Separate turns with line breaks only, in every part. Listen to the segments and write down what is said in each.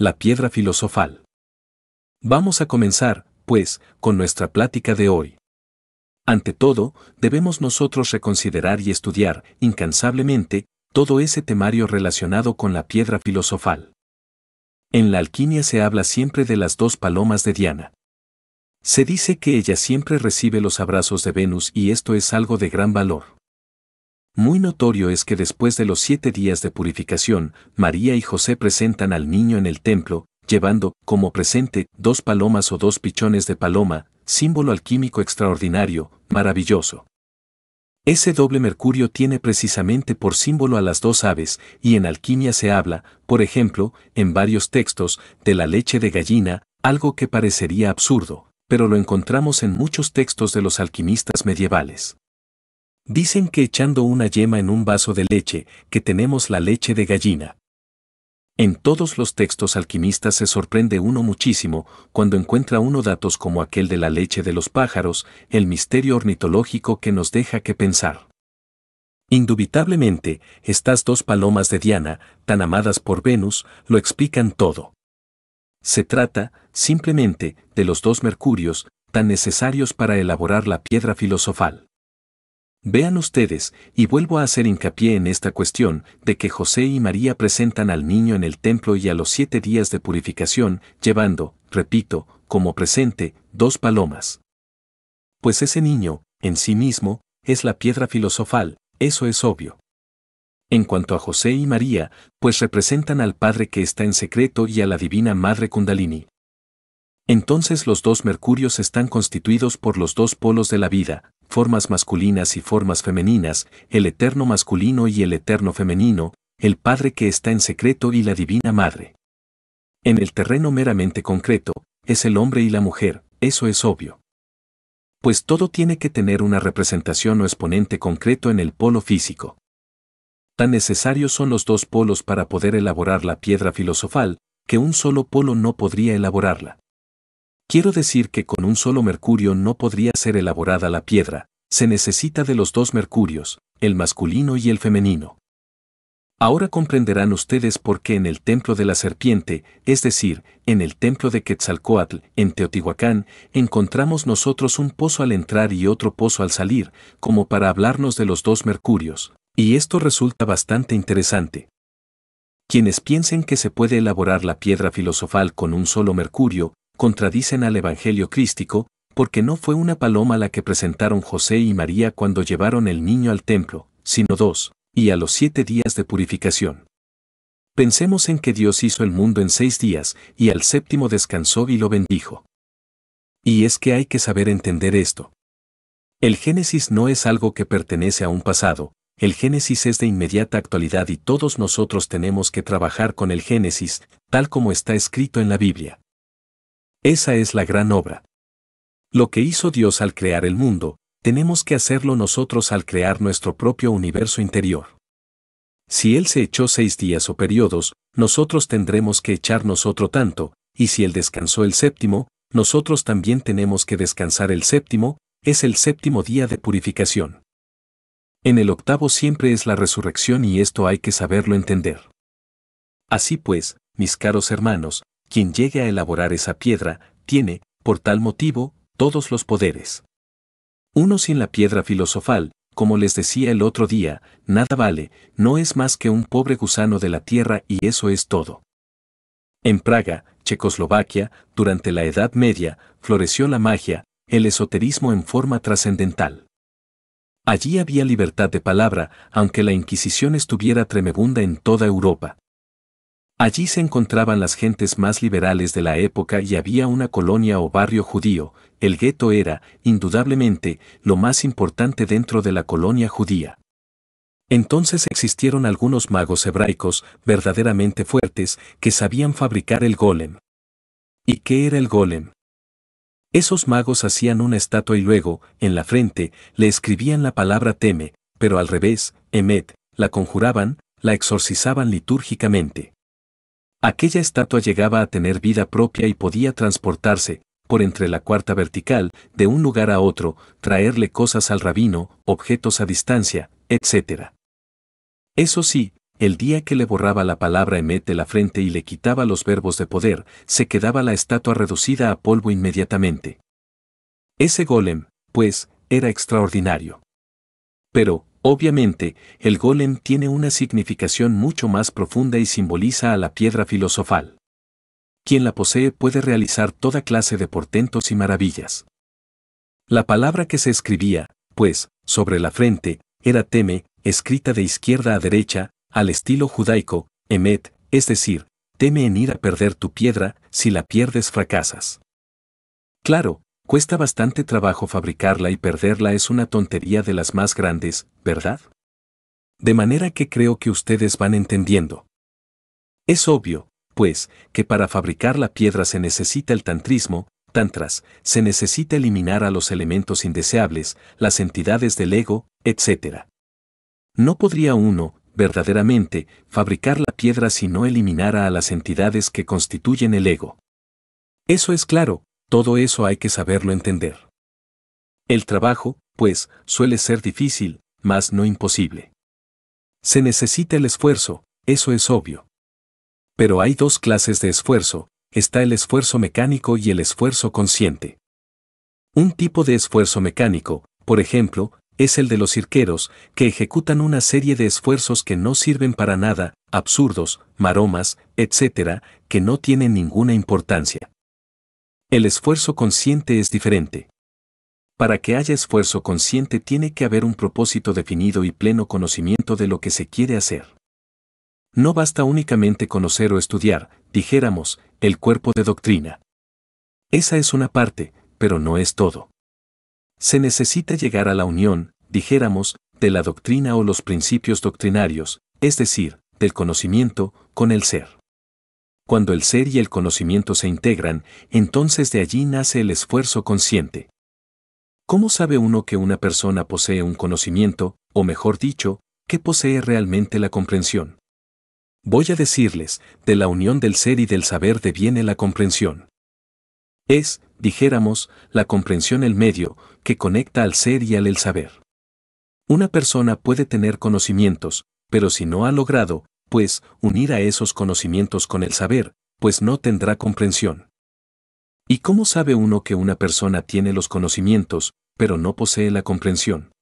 La piedra filosofal. Vamos a comenzar, pues, con nuestra plática de hoy. Ante todo, debemos nosotros reconsiderar y estudiar, incansablemente, todo ese temario relacionado con la piedra filosofal. En la alquimia se habla siempre de las dos palomas de Diana. Se dice que ella siempre recibe los abrazos de Venus y esto es algo de gran valor. Muy notorio es que después de los 7 días de purificación, María y José presentan al niño en el templo, llevando, como presente, 2 palomas o 2 pichones de paloma, símbolo alquímico extraordinario, maravilloso. Ese doble mercurio tiene precisamente por símbolo a las 2 aves, y en alquimia se habla, por ejemplo, en varios textos, de la leche de gallina, algo que parecería absurdo, pero lo encontramos en muchos textos de los alquimistas medievales. Dicen que echando una yema en un vaso de leche, que tenemos la leche de gallina. En todos los textos alquimistas se sorprende uno muchísimo cuando encuentra uno datos como aquel de la leche de los pájaros, el misterio ornitológico que nos deja que pensar. Indubitablemente, estas 2 palomas de Diana, tan amadas por Venus, lo explican todo. Se trata, simplemente, de los 2 mercurios, tan necesarios para elaborar la piedra filosofal. Vean ustedes, y vuelvo a hacer hincapié en esta cuestión, de que José y María presentan al niño en el templo y a los 7 días de purificación, llevando, repito, como presente, 2 palomas. Pues ese niño, en sí mismo, es la piedra filosofal, eso es obvio. En cuanto a José y María, pues representan al Padre que está en secreto y a la Divina Madre Kundalini. Entonces los 2 mercurios están constituidos por los 2 polos de la vida, formas masculinas y formas femeninas, el eterno masculino y el eterno femenino, el Padre que está en secreto y la Divina Madre. En el terreno meramente concreto, es el hombre y la mujer, eso es obvio. Pues todo tiene que tener una representación o exponente concreto en el polo físico. Tan necesarios son los 2 polos para poder elaborar la piedra filosofal, que un solo polo no podría elaborarla. Quiero decir que con un solo mercurio no podría ser elaborada la piedra, se necesita de los 2 mercurios, el masculino y el femenino. Ahora comprenderán ustedes por qué en el templo de la serpiente, es decir, en el templo de Quetzalcóatl, en Teotihuacán, encontramos nosotros un pozo al entrar y otro pozo al salir, como para hablarnos de los 2 mercurios, y esto resulta bastante interesante. Quienes piensen que se puede elaborar la piedra filosofal con un solo mercurio, contradicen al Evangelio crístico, porque no fue una paloma la que presentaron José y María cuando llevaron el niño al templo, sino 2, y a los 7 días de purificación. Pensemos en que Dios hizo el mundo en 6 días, y al 7º descansó y lo bendijo. Y es que hay que saber entender esto. El Génesis no es algo que pertenece a un pasado, el Génesis es de inmediata actualidad y todos nosotros tenemos que trabajar con el Génesis, tal como está escrito en la Biblia. Esa es la gran obra. Lo que hizo Dios al crear el mundo, tenemos que hacerlo nosotros al crear nuestro propio universo interior. Si Él se echó 6 días o periodos, nosotros tendremos que echarnos otro tanto, y si Él descansó el 7º, nosotros también tenemos que descansar el 7º, es el 7º día de purificación. En el 8º siempre es la resurrección y esto hay que saberlo entender. Así pues, mis caros hermanos, quien llegue a elaborar esa piedra, tiene, por tal motivo, todos los poderes. Uno sin la piedra filosofal, como les decía el otro día, nada vale, no es más que un pobre gusano de la tierra y eso es todo. En Praga, Checoslovaquia, durante la Edad Media, floreció la magia, el esoterismo en forma trascendental. Allí había libertad de palabra, aunque la Inquisición estuviera tremebunda en toda Europa. Allí se encontraban las gentes más liberales de la época y había una colonia o barrio judío, el gueto era, indudablemente, lo más importante dentro de la colonia judía. Entonces existieron algunos magos hebraicos, verdaderamente fuertes, que sabían fabricar el golem. ¿Y qué era el golem? Esos magos hacían una estatua y luego, en la frente, le escribían la palabra teme, pero al revés, emet, la conjuraban, la exorcizaban litúrgicamente. Aquella estatua llegaba a tener vida propia y podía transportarse, por entre la cuarta vertical, de un lugar a otro, traerle cosas al rabino, objetos a distancia, etc. Eso sí, el día que le borraba la palabra Emet de la frente y le quitaba los verbos de poder, se quedaba la estatua reducida a polvo inmediatamente. Ese golem, pues, era extraordinario. Pero, obviamente, el golem tiene una significación mucho más profunda y simboliza a la piedra filosofal. Quien la posee puede realizar toda clase de portentos y maravillas. La palabra que se escribía, pues, sobre la frente, era teme, escrita de izquierda a derecha, al estilo judaico, emet, es decir, teme en ir a perder tu piedra, si la pierdes fracasas. Claro, cuesta bastante trabajo fabricarla y perderla es una tontería de las más grandes, ¿verdad? De manera que creo que ustedes van entendiendo. Es obvio, pues, que para fabricar la piedra se necesita el tantrismo, tantras, se necesita eliminar a los elementos indeseables, las entidades del ego, etc. No podría uno, verdaderamente, fabricar la piedra si no eliminara a las entidades que constituyen el ego. Eso es claro, todo eso hay que saberlo entender. El trabajo, pues, suele ser difícil, mas no imposible. Se necesita el esfuerzo, eso es obvio. Pero hay dos clases de esfuerzo, está el esfuerzo mecánico y el esfuerzo consciente. Un tipo de esfuerzo mecánico, por ejemplo, es el de los cirqueros, que ejecutan una serie de esfuerzos que no sirven para nada, absurdos, maromas, etc., que no tienen ninguna importancia. El esfuerzo consciente es diferente. Para que haya esfuerzo consciente tiene que haber un propósito definido y pleno conocimiento de lo que se quiere hacer. No basta únicamente conocer o estudiar, dijéramos, el cuerpo de doctrina. Esa es una parte, pero no es todo. Se necesita llegar a la unión, dijéramos, de la doctrina o los principios doctrinarios, es decir, del conocimiento, con el ser. Cuando el ser y el conocimiento se integran, entonces de allí nace el esfuerzo consciente. ¿Cómo sabe uno que una persona posee un conocimiento, o mejor dicho, que posee realmente la comprensión? Voy a decirles, de la unión del ser y del saber deviene la comprensión. Es, dijéramos, la comprensión el medio, que conecta al ser y al saber. Una persona puede tener conocimientos, pero si no ha logrado, pues, unir a esos conocimientos con el saber, pues no tendrá comprensión. ¿Y cómo sabe uno que una persona tiene los conocimientos, pero no posee la comprensión?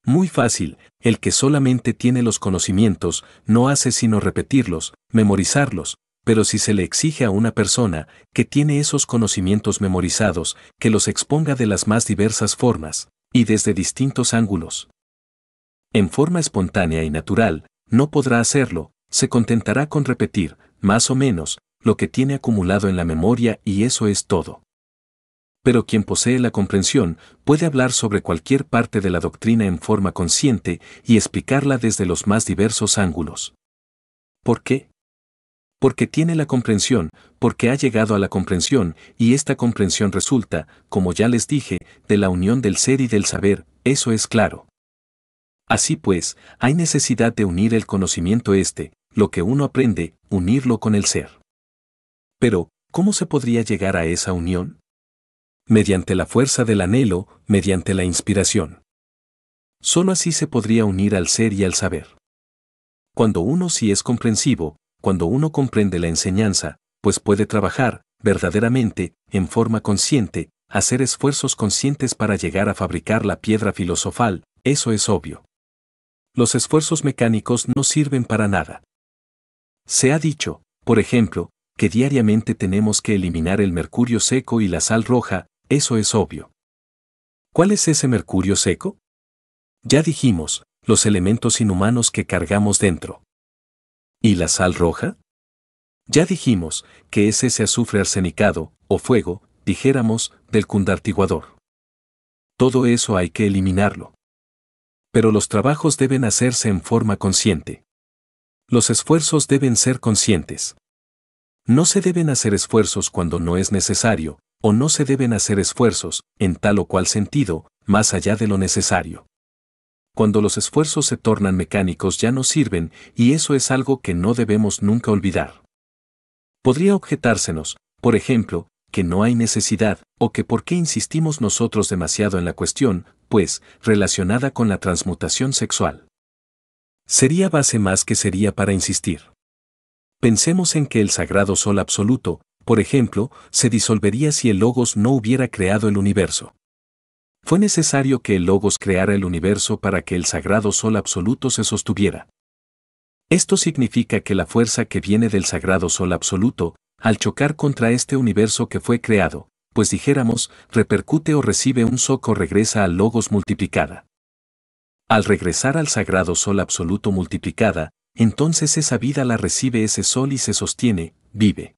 Muy fácil, el que solamente tiene los conocimientos no hace sino repetirlos, memorizarlos, pero si se le exige a una persona que tiene esos conocimientos memorizados, que los exponga de las más diversas formas, y desde distintos ángulos, en forma espontánea y natural, no podrá hacerlo, se contentará con repetir, más o menos, lo que tiene acumulado en la memoria y eso es todo. Pero quien posee la comprensión puede hablar sobre cualquier parte de la doctrina en forma consciente y explicarla desde los más diversos ángulos. ¿Por qué? Porque tiene la comprensión, porque ha llegado a la comprensión, y esta comprensión resulta, como ya les dije, de la unión del ser y del saber, eso es claro. Así pues, hay necesidad de unir el conocimiento lo que uno aprende, unirlo con el ser. Pero, ¿cómo se podría llegar a esa unión? Mediante la fuerza del anhelo, mediante la inspiración. Solo así se podría unir al ser y al saber. Cuando uno sí es comprensivo, cuando uno comprende la enseñanza, pues puede trabajar, verdaderamente, en forma consciente, hacer esfuerzos conscientes para llegar a fabricar la piedra filosofal, eso es obvio. Los esfuerzos mecánicos no sirven para nada. Se ha dicho, por ejemplo, que diariamente tenemos que eliminar el mercurio seco y la sal roja, eso es obvio. ¿Cuál es ese mercurio seco? Ya dijimos, los elementos inhumanos que cargamos dentro. ¿Y la sal roja? Ya dijimos, que es ese azufre arsenicado, o fuego, dijéramos, del cundartiguador. Todo eso hay que eliminarlo. Pero los trabajos deben hacerse en forma consciente. Los esfuerzos deben ser conscientes. No se deben hacer esfuerzos cuando no es necesario, o no se deben hacer esfuerzos, en tal o cual sentido, más allá de lo necesario. Cuando los esfuerzos se tornan mecánicos ya no sirven, y eso es algo que no debemos nunca olvidar. Podría objetársenos, por ejemplo, que no hay necesidad, o que por qué insistimos nosotros demasiado en la cuestión, pues, relacionada con la transmutación sexual. Sería base más que sería para insistir. Pensemos en que el sagrado sol absoluto, por ejemplo, se disolvería si el Logos no hubiera creado el universo. Fue necesario que el Logos creara el universo para que el sagrado sol absoluto se sostuviera. Esto significa que la fuerza que viene del sagrado sol absoluto, al chocar contra este universo que fue creado, pues dijéramos, repercute o recibe un shock o regresa al Logos multiplicada. Al regresar al sagrado sol absoluto multiplicada, entonces esa vida la recibe ese sol y se sostiene, vive.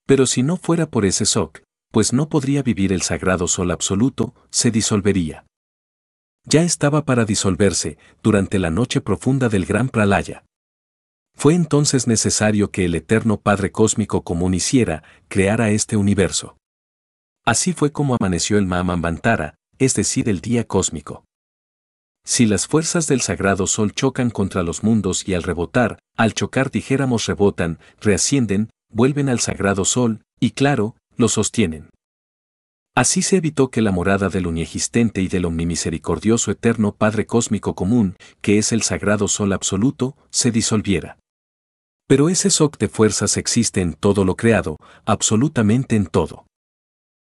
Pero si no fuera por ese shock, pues no podría vivir el sagrado sol absoluto, se disolvería. Ya estaba para disolverse, durante la noche profunda del gran pralaya. Fue entonces necesario que el eterno Padre Cósmico común hiciera, creara este universo. Así fue como amaneció el Mahamantara, es decir, el día cósmico. Si las fuerzas del sagrado sol chocan contra los mundos y al rebotar, al chocar dijéramos rebotan, reascienden, vuelven al sagrado sol, y claro, lo sostienen. Así se evitó que la morada del uniexistente y del omnimisericordioso eterno Padre Cósmico común, que es el sagrado sol absoluto, se disolviera. Pero ese shock de fuerzas existe en todo lo creado, absolutamente en todo.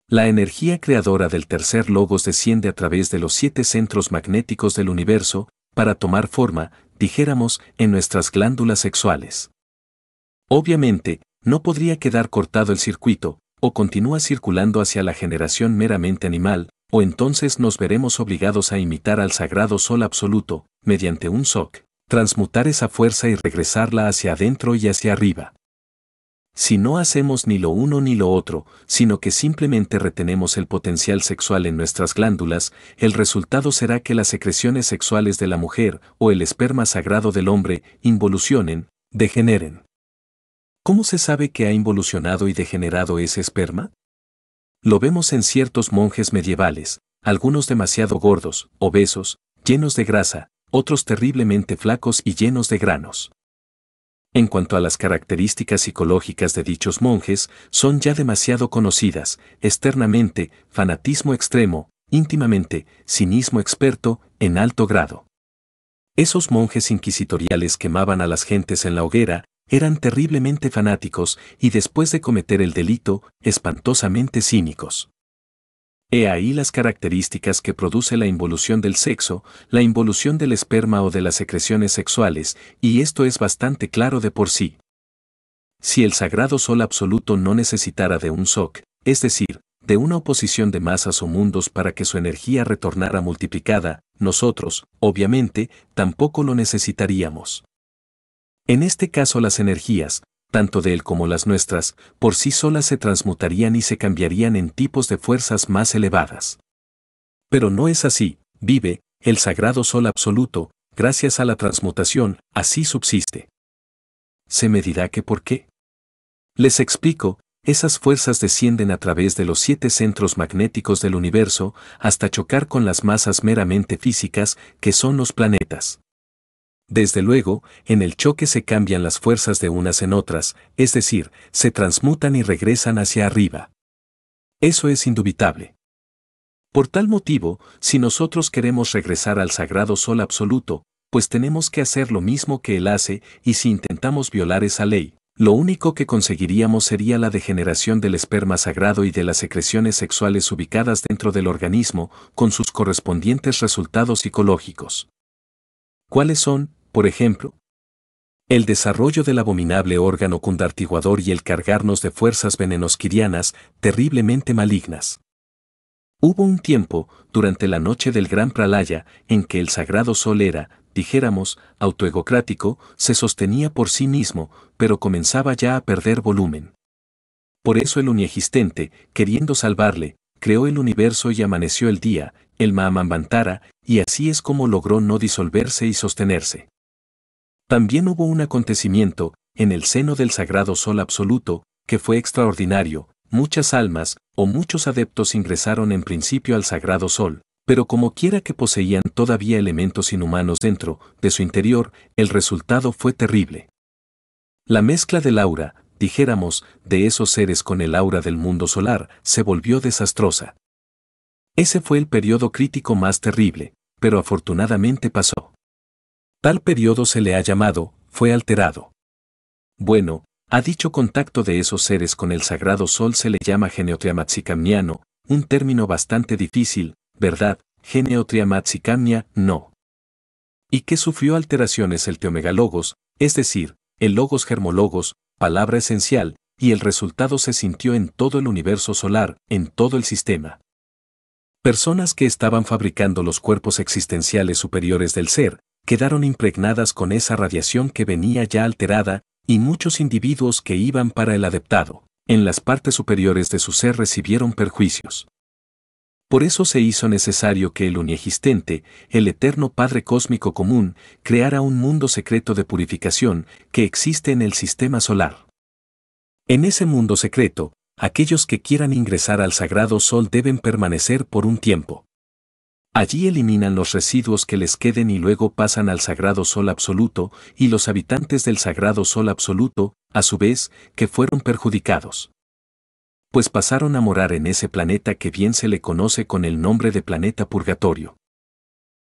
La energía creadora del tercer logos desciende a través de los 7 centros magnéticos del universo, para tomar forma, dijéramos, en nuestras glándulas sexuales. Obviamente, no podría quedar cortado el circuito, o continúa circulando hacia la generación meramente animal, o entonces nos veremos obligados a imitar al sagrado sol absoluto, mediante un shock, transmutar esa fuerza y regresarla hacia adentro y hacia arriba. Si no hacemos ni lo uno ni lo otro, sino que simplemente retenemos el potencial sexual en nuestras glándulas, el resultado será que las secreciones sexuales de la mujer o el esperma sagrado del hombre involucionen, degeneren. ¿Cómo se sabe que ha involucionado y degenerado ese esperma? Lo vemos en ciertos monjes medievales, algunos demasiado gordos, obesos, llenos de grasa, otros terriblemente flacos y llenos de granos. En cuanto a las características psicológicas de dichos monjes, son ya demasiado conocidas, externamente, fanatismo extremo, íntimamente, cinismo experto, en alto grado. Esos monjes inquisitoriales quemaban a las gentes en la hoguera, eran terriblemente fanáticos y después de cometer el delito, espantosamente cínicos. He ahí las características que produce la involución del sexo, la involución del esperma o de las secreciones sexuales, y esto es bastante claro de por sí. Si el sagrado sol absoluto no necesitara de un shock, es decir, de una oposición de masas o mundos para que su energía retornara multiplicada, nosotros, obviamente, tampoco lo necesitaríamos. En este caso las energías, tanto de él como las nuestras, por sí solas se transmutarían y se cambiarían en tipos de fuerzas más elevadas. Pero no es así, vive, el sagrado sol absoluto, gracias a la transmutación, así subsiste. ¿Se me dirá que por qué? Les explico, esas fuerzas descienden a través de los 7 centros magnéticos del universo, hasta chocar con las masas meramente físicas, que son los planetas. Desde luego, en el choque se cambian las fuerzas de unas en otras, es decir, se transmutan y regresan hacia arriba. Eso es indubitable. Por tal motivo, si nosotros queremos regresar al sagrado sol absoluto, pues tenemos que hacer lo mismo que él hace, y si intentamos violar esa ley, lo único que conseguiríamos sería la degeneración del esperma sagrado y de las secreciones sexuales ubicadas dentro del organismo, con sus correspondientes resultados psicológicos. ¿Cuáles son, por ejemplo? El desarrollo del abominable órgano cundartiguador y el cargarnos de fuerzas venenosquirianas terriblemente malignas. Hubo un tiempo, durante la noche del gran pralaya, en que el sagrado sol era, dijéramos, autoegocrático, se sostenía por sí mismo, pero comenzaba ya a perder volumen. Por eso el uniexistente, queriendo salvarle, creó el universo y amaneció el día, el Mahamantara, y así es como logró no disolverse y sostenerse. También hubo un acontecimiento, en el seno del sagrado sol absoluto, que fue extraordinario, muchas almas, o muchos adeptos ingresaron en principio al sagrado sol, pero como quiera que poseían todavía elementos inhumanos dentro de su interior, el resultado fue terrible. La mezcla del aura, dijéramos, de esos seres con el aura del mundo solar, se volvió desastrosa. Ese fue el periodo crítico más terrible, pero afortunadamente pasó. Tal periodo se le ha llamado, fue alterado. Bueno, a dicho contacto de esos seres con el sagrado sol se le llama geneotriamatsikamniano, un término bastante difícil, ¿verdad? Geneotriamatsikamnia, no. Y que sufrió alteraciones el teomegalogos, es decir, el logos germologos, palabra esencial, y el resultado se sintió en todo el universo solar, en todo el sistema. Personas que estaban fabricando los cuerpos existenciales superiores del ser, quedaron impregnadas con esa radiación que venía ya alterada, y muchos individuos que iban para el adeptado, en las partes superiores de su ser recibieron perjuicios. Por eso se hizo necesario que el uniexistente, el eterno Padre Cósmico Común, creara un mundo secreto de purificación que existe en el sistema solar. En ese mundo secreto, aquellos que quieran ingresar al sagrado sol deben permanecer por un tiempo. Allí eliminan los residuos que les queden y luego pasan al sagrado sol absoluto, y los habitantes del sagrado sol absoluto, a su vez, que fueron perjudicados, pues pasaron a morar en ese planeta que bien se le conoce con el nombre de planeta purgatorio.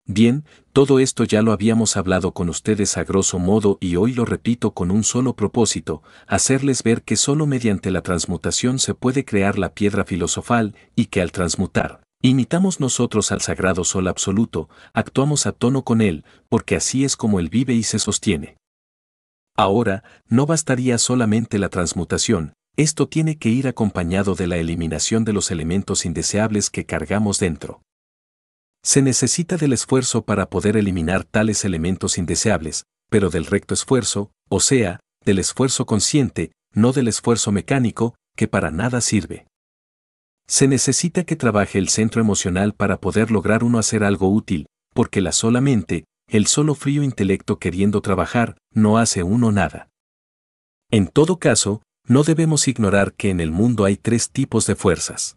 Bien, todo esto ya lo habíamos hablado con ustedes a grosso modo y hoy lo repito con un solo propósito, hacerles ver que solo mediante la transmutación se puede crear la piedra filosofal y que al transmutar, imitamos nosotros al sagrado sol absoluto, actuamos a tono con él, porque así es como él vive y se sostiene. Ahora, no bastaría solamente la transmutación, esto tiene que ir acompañado de la eliminación de los elementos indeseables que cargamos dentro. Se necesita del esfuerzo para poder eliminar tales elementos indeseables, pero del recto esfuerzo, o sea, del esfuerzo consciente, no del esfuerzo mecánico, que para nada sirve. Se necesita que trabaje el centro emocional para poder lograr uno hacer algo útil, porque la sola mente, el solo frío intelecto queriendo trabajar, no hace uno nada. En todo caso, no debemos ignorar que en el mundo hay tres tipos de fuerzas.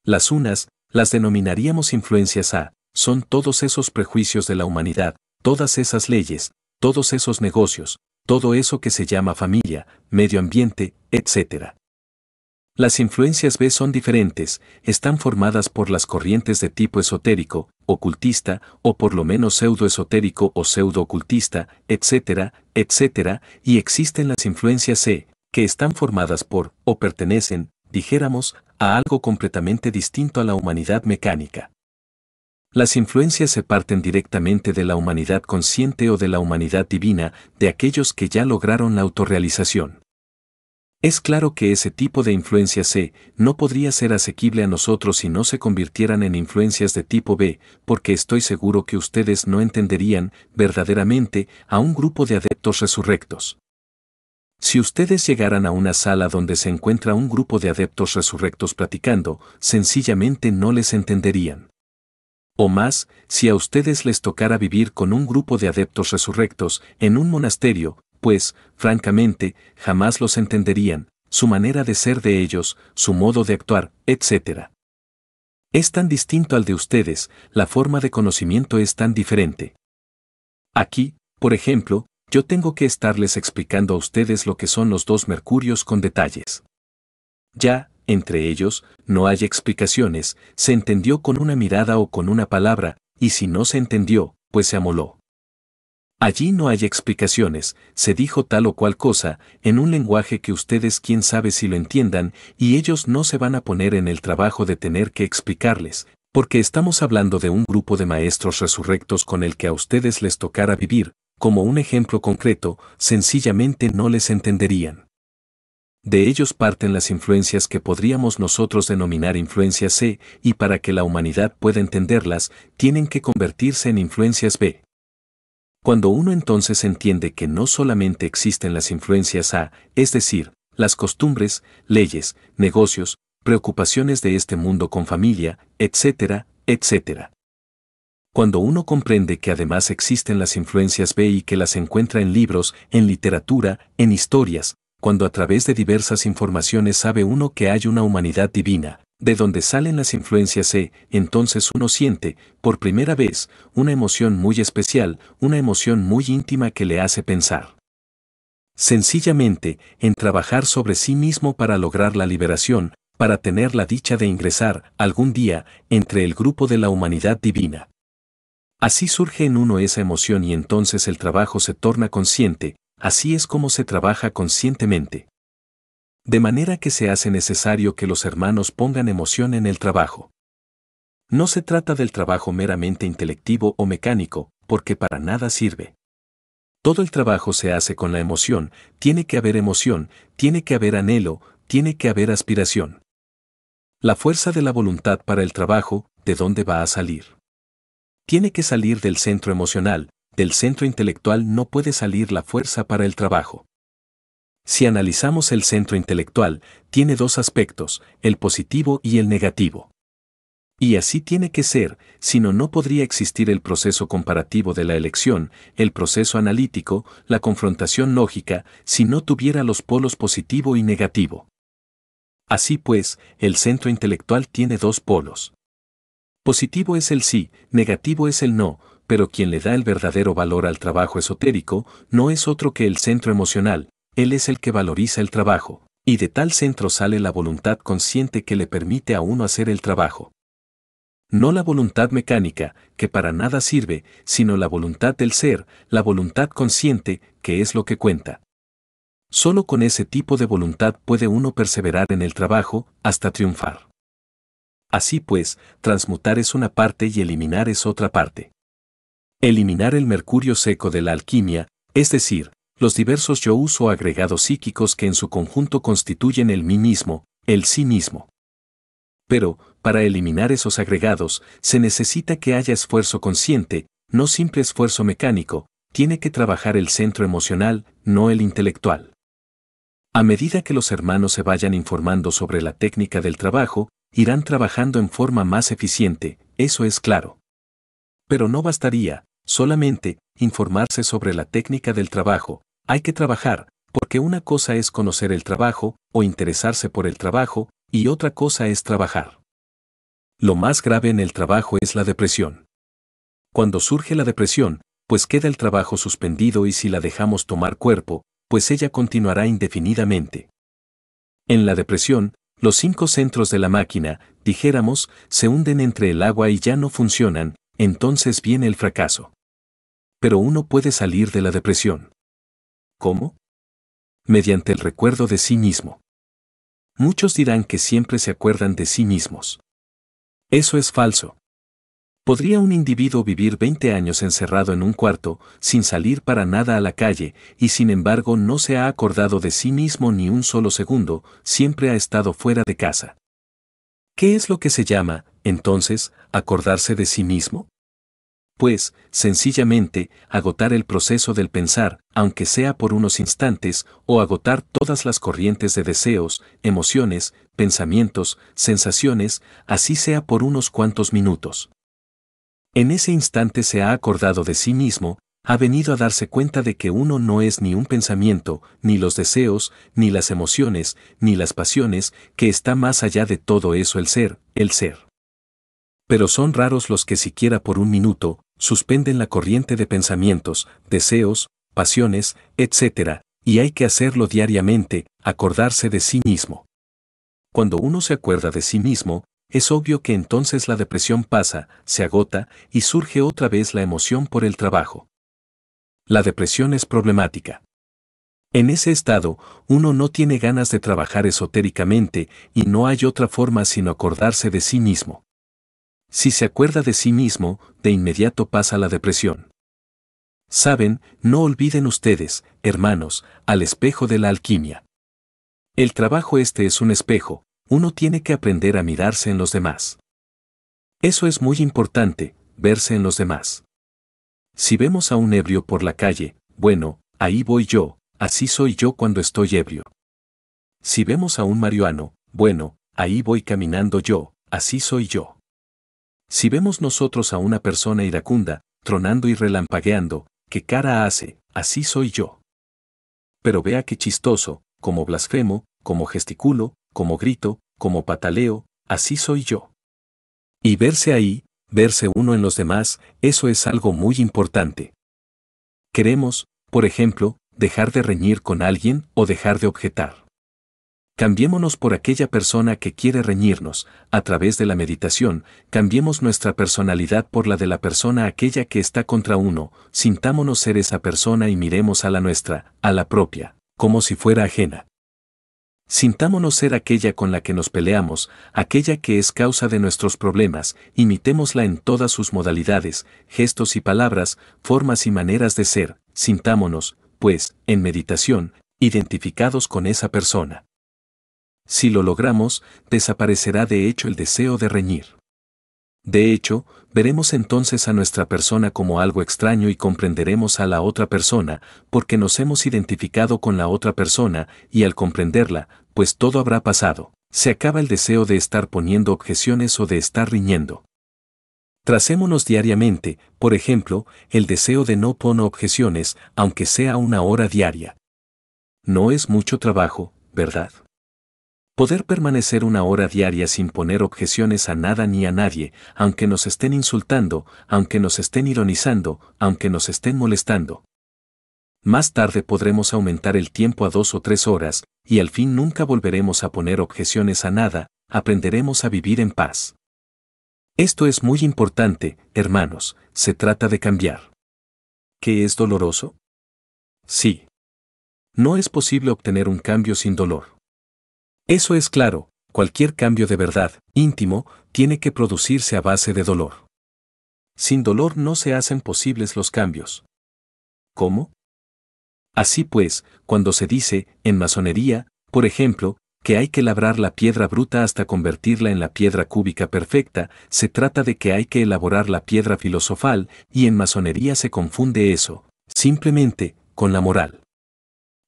Las unas, las denominaríamos influencias A, son todos esos prejuicios de la humanidad, todas esas leyes, todos esos negocios, todo eso que se llama familia, medio ambiente, etc. Las influencias B son diferentes, están formadas por las corrientes de tipo esotérico, ocultista, o por lo menos pseudoesotérico o pseudo-ocultista, etc., etc., y existen las influencias C, que están formadas por, o pertenecen, dijéramos, a algo completamente distinto a la humanidad mecánica. Las influencias se parten directamente de la humanidad consciente o de la humanidad divina, de aquellos que ya lograron la autorrealización. Es claro que ese tipo de influencia C no podría ser asequible a nosotros si no se convirtieran en influencias de tipo B, porque estoy seguro que ustedes no entenderían, verdaderamente, a un grupo de adeptos resurrectos. Si ustedes llegaran a una sala donde se encuentra un grupo de adeptos resurrectos platicando, sencillamente no les entenderían. O más, si a ustedes les tocara vivir con un grupo de adeptos resurrectos en un monasterio, pues, francamente, jamás los entenderían, su manera de ser de ellos, su modo de actuar, etc. Es tan distinto al de ustedes, la forma de conocimiento es tan diferente. Aquí, por ejemplo, yo tengo que estarles explicando a ustedes lo que son los dos mercurios con detalles. Ya, entre ellos, no hay explicaciones, se entendió con una mirada o con una palabra, y si no se entendió, pues se amoló. Allí no hay explicaciones, se dijo tal o cual cosa, en un lenguaje que ustedes quién sabe si lo entiendan, y ellos no se van a poner en el trabajo de tener que explicarles, porque estamos hablando de un grupo de maestros resurrectos con el que a ustedes les tocara vivir, como un ejemplo concreto, sencillamente no les entenderían. De ellos parten las influencias que podríamos nosotros denominar influencias C, y para que la humanidad pueda entenderlas, tienen que convertirse en influencias B. Cuando uno entonces entiende que no solamente existen las influencias A, es decir, las costumbres, leyes, negocios, preocupaciones de este mundo con familia, etc., etc. Cuando uno comprende que además existen las influencias B y que las encuentra en libros, en literatura, en historias, cuando a través de diversas informaciones sabe uno que hay una humanidad divina, de donde salen las influencias C, entonces uno siente, por primera vez, una emoción muy especial, una emoción muy íntima que le hace pensar. Sencillamente, en trabajar sobre sí mismo para lograr la liberación, para tener la dicha de ingresar, algún día, entre el grupo de la humanidad divina. Así surge en uno esa emoción y entonces el trabajo se torna consciente, así es como se trabaja conscientemente. De manera que se hace necesario que los hermanos pongan emoción en el trabajo. No se trata del trabajo meramente intelectivo o mecánico, porque para nada sirve. Todo el trabajo se hace con la emoción, tiene que haber anhelo, tiene que haber aspiración. La fuerza de la voluntad para el trabajo, ¿de dónde va a salir? Tiene que salir del centro emocional, del centro intelectual no puede salir la fuerza para el trabajo. Si analizamos el centro intelectual, tiene dos aspectos, el positivo y el negativo. Y así tiene que ser, si no, no podría existir el proceso comparativo de la elección, el proceso analítico, la confrontación lógica, si no tuviera los polos positivo y negativo. Así pues, el centro intelectual tiene dos polos. Positivo es el sí, negativo es el no, pero quien le da el verdadero valor al trabajo esotérico no es otro que el centro emocional, él es el que valoriza el trabajo, y de tal centro sale la voluntad consciente que le permite a uno hacer el trabajo. No la voluntad mecánica, que para nada sirve, sino la voluntad del ser, la voluntad consciente, que es lo que cuenta. Solo con ese tipo de voluntad puede uno perseverar en el trabajo, hasta triunfar. Así pues, transmutar es una parte y eliminar es otra parte. Eliminar el mercurio seco de la alquimia, es decir, los diversos yo's o agregados psíquicos que en su conjunto constituyen el mí mismo, el sí mismo. Pero, para eliminar esos agregados, se necesita que haya esfuerzo consciente, no simple esfuerzo mecánico, tiene que trabajar el centro emocional, no el intelectual. A medida que los hermanos se vayan informando sobre la técnica del trabajo, irán trabajando en forma más eficiente, eso es claro. Pero no bastaría, solamente, informarse sobre la técnica del trabajo, hay que trabajar, porque una cosa es conocer el trabajo, o interesarse por el trabajo, y otra cosa es trabajar. Lo más grave en el trabajo es la depresión. Cuando surge la depresión, pues queda el trabajo suspendido y si la dejamos tomar cuerpo, pues ella continuará indefinidamente. En la depresión, los 5 centros de la máquina, dijéramos, se hunden entre el agua y ya no funcionan, entonces viene el fracaso. Pero uno puede salir de la depresión. ¿Cómo? Mediante el recuerdo de sí mismo. Muchos dirán que siempre se acuerdan de sí mismos. Eso es falso. ¿Podría un individuo vivir 20 años encerrado en un cuarto, sin salir para nada a la calle, y sin embargo no se ha acordado de sí mismo ni un solo segundo, siempre ha estado fuera de casa? ¿Qué es lo que se llama, entonces, acordarse de sí mismo? Pues, sencillamente, agotar el proceso del pensar, aunque sea por unos instantes, o agotar todas las corrientes de deseos, emociones, pensamientos, sensaciones, así sea por unos cuantos minutos. En ese instante se ha acordado de sí mismo, ha venido a darse cuenta de que uno no es ni un pensamiento, ni los deseos, ni las emociones, ni las pasiones, que está más allá de todo eso el ser, el ser. Pero son raros los que siquiera por un minuto, suspenden la corriente de pensamientos, deseos, pasiones, etc., y hay que hacerlo diariamente, acordarse de sí mismo. Cuando uno se acuerda de sí mismo, es obvio que entonces la depresión pasa, se agota, y surge otra vez la emoción por el trabajo. La depresión es problemática. En ese estado, uno no tiene ganas de trabajar esotéricamente, y no hay otra forma sino acordarse de sí mismo. Si se acuerda de sí mismo, de inmediato pasa la depresión. Saben, no olviden ustedes, hermanos, al espejo de la alquimia. El trabajo es un espejo, uno tiene que aprender a mirarse en los demás. Eso es muy importante, verse en los demás. Si vemos a un ebrio por la calle, bueno, ahí voy yo, así soy yo cuando estoy ebrio. Si vemos a un marihuano, bueno, ahí voy caminando yo, así soy yo. Si vemos nosotros a una persona iracunda, tronando y relampagueando, ¿qué cara hace? Así soy yo. Pero vea qué chistoso, como blasfemo, como gesticulo, como grito, como pataleo, así soy yo. Y verse ahí, verse uno en los demás, eso es algo muy importante. Queremos, por ejemplo, dejar de reñir con alguien o dejar de objetar. Cambiémonos por aquella persona que quiere reñirnos. A través de la meditación, cambiemos nuestra personalidad por la de la persona aquella que está contra uno. Sintámonos ser esa persona y miremos a la nuestra, a la propia, como si fuera ajena. Sintámonos ser aquella con la que nos peleamos, aquella que es causa de nuestros problemas, imitémosla en todas sus modalidades, gestos y palabras, formas y maneras de ser. Sintámonos, pues, en meditación, identificados con esa persona. Si lo logramos, desaparecerá de hecho el deseo de reñir. De hecho, veremos entonces a nuestra persona como algo extraño y comprenderemos a la otra persona, porque nos hemos identificado con la otra persona, y al comprenderla, pues todo habrá pasado. Se acaba el deseo de estar poniendo objeciones o de estar riñendo. Tracémonos diariamente, por ejemplo, el deseo de no poner objeciones, aunque sea 1 hora diaria. No es mucho trabajo, ¿verdad? Poder permanecer 1 hora diaria sin poner objeciones a nada ni a nadie, aunque nos estén insultando, aunque nos estén ironizando, aunque nos estén molestando. Más tarde podremos aumentar el tiempo a 2 o 3 horas, y al fin nunca volveremos a poner objeciones a nada, aprenderemos a vivir en paz. Esto es muy importante, hermanos, se trata de cambiar. ¿Qué es doloroso? Sí. No es posible obtener un cambio sin dolor. Eso es claro, cualquier cambio de verdad, íntimo, tiene que producirse a base de dolor. Sin dolor no se hacen posibles los cambios. ¿Cómo? Así pues, cuando se dice, en masonería, por ejemplo, que hay que labrar la piedra bruta hasta convertirla en la piedra cúbica perfecta, se trata de que hay que elaborar la piedra filosofal, y en masonería se confunde eso, simplemente, con la moral.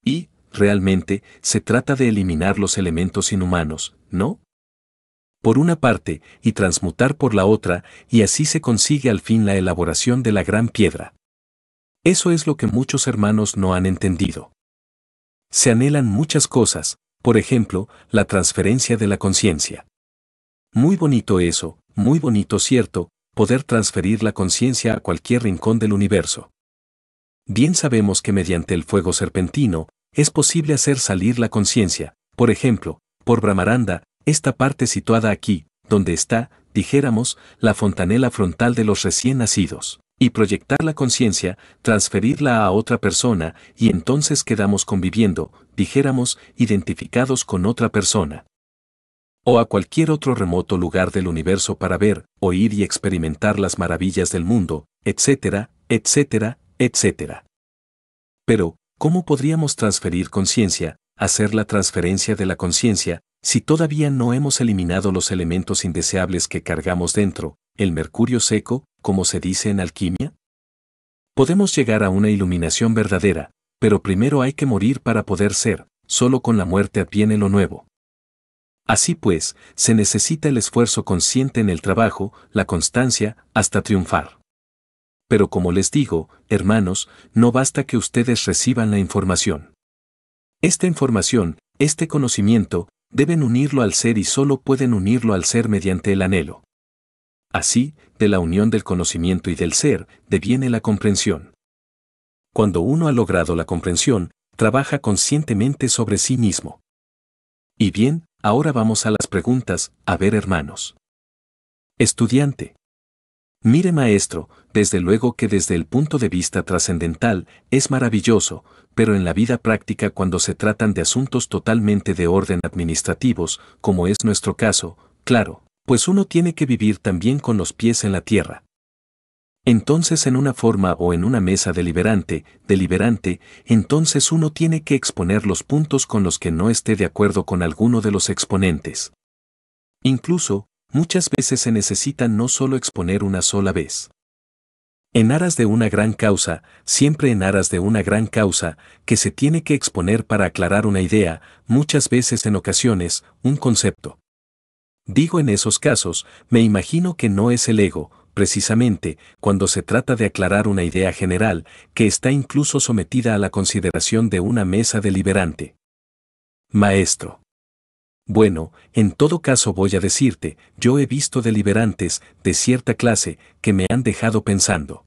Y, realmente, se trata de eliminar los elementos inhumanos, ¿no? Por una parte, y transmutar por la otra, y así se consigue al fin la elaboración de la gran piedra. Eso es lo que muchos hermanos no han entendido. Se anhelan muchas cosas, por ejemplo, la transferencia de la conciencia. Muy bonito eso, muy bonito cierto, poder transferir la conciencia a cualquier rincón del universo. Bien sabemos que mediante el fuego serpentino, es posible hacer salir la conciencia, por ejemplo, por Brahmaranda, esta parte situada aquí, donde está, dijéramos, la fontanela frontal de los recién nacidos, y proyectar la conciencia, transferirla a otra persona, y entonces quedamos conviviendo, dijéramos, identificados con otra persona. O a cualquier otro remoto lugar del universo para ver, oír y experimentar las maravillas del mundo, etcétera, etcétera, etcétera. Pero, ¿cómo podríamos transferir conciencia, hacer la transferencia de la conciencia, si todavía no hemos eliminado los elementos indeseables que cargamos dentro, el mercurio seco, como se dice en alquimia? Podemos llegar a una iluminación verdadera, pero primero hay que morir para poder ser, solo con la muerte adviene lo nuevo. Así pues, se necesita el esfuerzo consciente en el trabajo, la constancia, hasta triunfar. Pero como les digo, hermanos, no basta que ustedes reciban la información. Esta información, este conocimiento, deben unirlo al ser y solo pueden unirlo al ser mediante el anhelo. Así, de la unión del conocimiento y del ser, deviene la comprensión. Cuando uno ha logrado la comprensión, trabaja conscientemente sobre sí mismo. Y bien, ahora vamos a las preguntas, a ver hermanos. Estudiante. Mire maestro, desde luego que desde el punto de vista trascendental, es maravilloso, pero en la vida práctica cuando se tratan de asuntos totalmente de orden administrativos, como es nuestro caso, claro, pues uno tiene que vivir también con los pies en la tierra. Entonces en una forma o en una mesa deliberante, entonces uno tiene que exponer los puntos con los que no esté de acuerdo con alguno de los exponentes. Incluso, muchas veces se necesita no solo exponer una sola vez. En aras de una gran causa, siempre en aras de una gran causa, que se tiene que exponer para aclarar una idea, muchas veces en ocasiones, un concepto. Digo en esos casos, me imagino que no es el ego, precisamente, cuando se trata de aclarar una idea general, que está incluso sometida a la consideración de una mesa deliberante. Maestro. Bueno, en todo caso voy a decirte, yo he visto deliberantes, de cierta clase, que me han dejado pensando.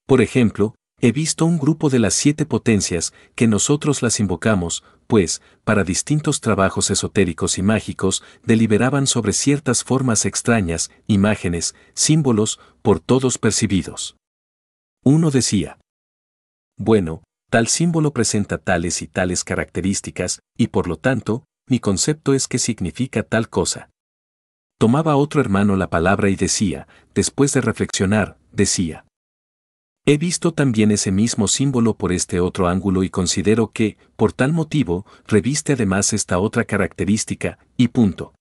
Por ejemplo, he visto un grupo de las 7 potencias que nosotros las invocamos, pues, para distintos trabajos esotéricos y mágicos, deliberaban sobre ciertas formas extrañas, imágenes, símbolos, por todos percibidos. Uno decía: bueno, tal símbolo presenta tales y tales características, y por lo tanto, mi concepto es que significa tal cosa. Tomaba otro hermano la palabra y decía, después de reflexionar, decía: he visto también ese mismo símbolo por este otro ángulo y considero que, por tal motivo, reviste además esta otra característica, y punto.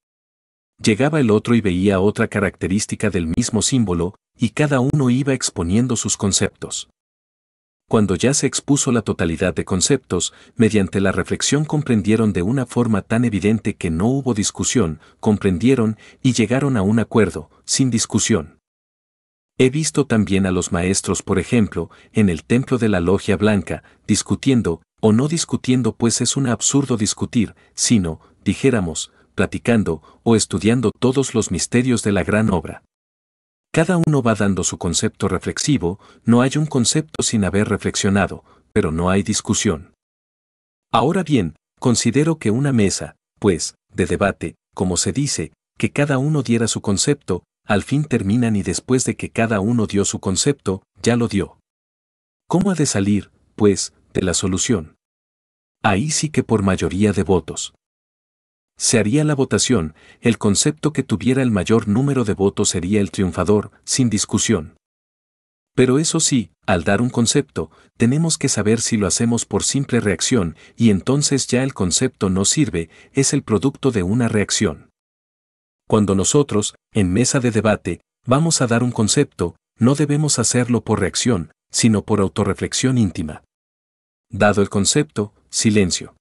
Llegaba el otro y veía otra característica del mismo símbolo, y cada uno iba exponiendo sus conceptos. Cuando ya se expuso la totalidad de conceptos, mediante la reflexión comprendieron de una forma tan evidente que no hubo discusión, comprendieron y llegaron a un acuerdo, sin discusión. He visto también a los maestros, por ejemplo, en el templo de la Logia Blanca, discutiendo, o no discutiendo, pues es un absurdo discutir, sino, dijéramos, platicando o estudiando todos los misterios de la gran obra. Cada uno va dando su concepto reflexivo, no hay un concepto sin haber reflexionado, pero no hay discusión. Ahora bien, considero que una mesa, pues, de debate, como se dice, que cada uno diera su concepto, al fin terminan y después de que cada uno dio su concepto, ya lo dio. ¿Cómo ha de salir, pues, de la solución? Ahí sí que por mayoría de votos. Se haría la votación, el concepto que tuviera el mayor número de votos sería el triunfador, sin discusión. Pero eso sí, al dar un concepto, tenemos que saber si lo hacemos por simple reacción, y entonces ya el concepto no sirve, es el producto de una reacción. Cuando nosotros, en mesa de debate, vamos a dar un concepto, no debemos hacerlo por reacción, sino por autorreflexión íntima. Dado el concepto, silencio.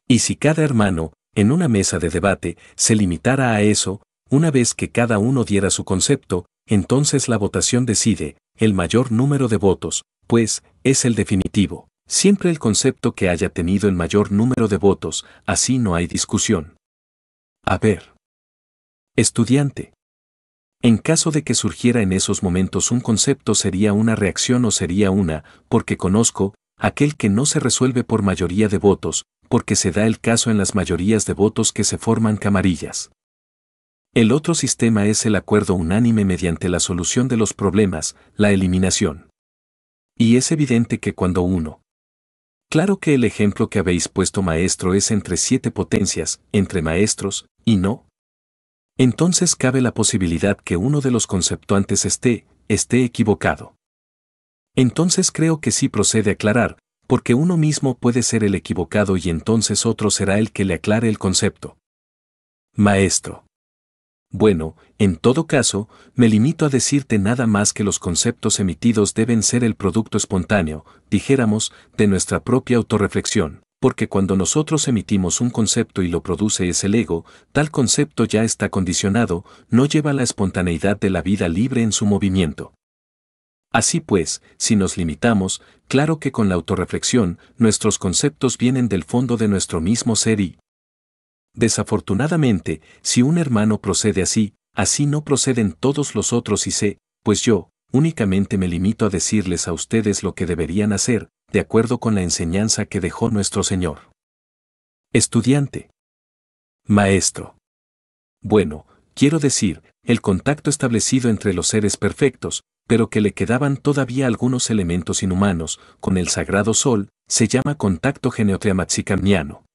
Y si cada hermano, en una mesa de debate, se limitara a eso, una vez que cada uno diera su concepto, entonces la votación decide, el mayor número de votos, pues, es el definitivo. Siempre el concepto que haya tenido el mayor número de votos, así no hay discusión. A ver. Estudiante. En caso de que surgiera en esos momentos un concepto, ¿sería una reacción o sería una, porque conozco, aquel que no se resuelve por mayoría de votos, porque se da el caso en las mayorías de votos que se forman camarillas? El otro sistema es el acuerdo unánime mediante la solución de los problemas, la eliminación. Y es evidente que cuando uno... Claro que el ejemplo que habéis puesto, maestro, es entre 7 potencias, entre maestros, y no. Entonces cabe la posibilidad que uno de los conceptuantes esté equivocado. Entonces creo que sí procede aclarar, porque uno mismo puede ser el equivocado y entonces otro será el que le aclare el concepto. Maestro. Bueno, en todo caso, me limito a decirte nada más que los conceptos emitidos deben ser el producto espontáneo, dijéramos, de nuestra propia autorreflexión, porque cuando nosotros emitimos un concepto y lo produce es el ego, tal concepto ya está condicionado, no lleva la espontaneidad de la vida libre en su movimiento. Así pues, si nos limitamos, claro que con la autorreflexión, nuestros conceptos vienen del fondo de nuestro mismo ser y, desafortunadamente, si un hermano procede así, así no proceden todos los otros y sé, pues yo, únicamente me limito a decirles a ustedes lo que deberían hacer, de acuerdo con la enseñanza que dejó nuestro Señor. Estudiante. Maestro. Bueno, quiero decir, el contacto establecido entre los seres perfectos, pero que le quedaban todavía algunos elementos inhumanos, con el sagrado sol, se llama contacto geneotriamatzicamniano.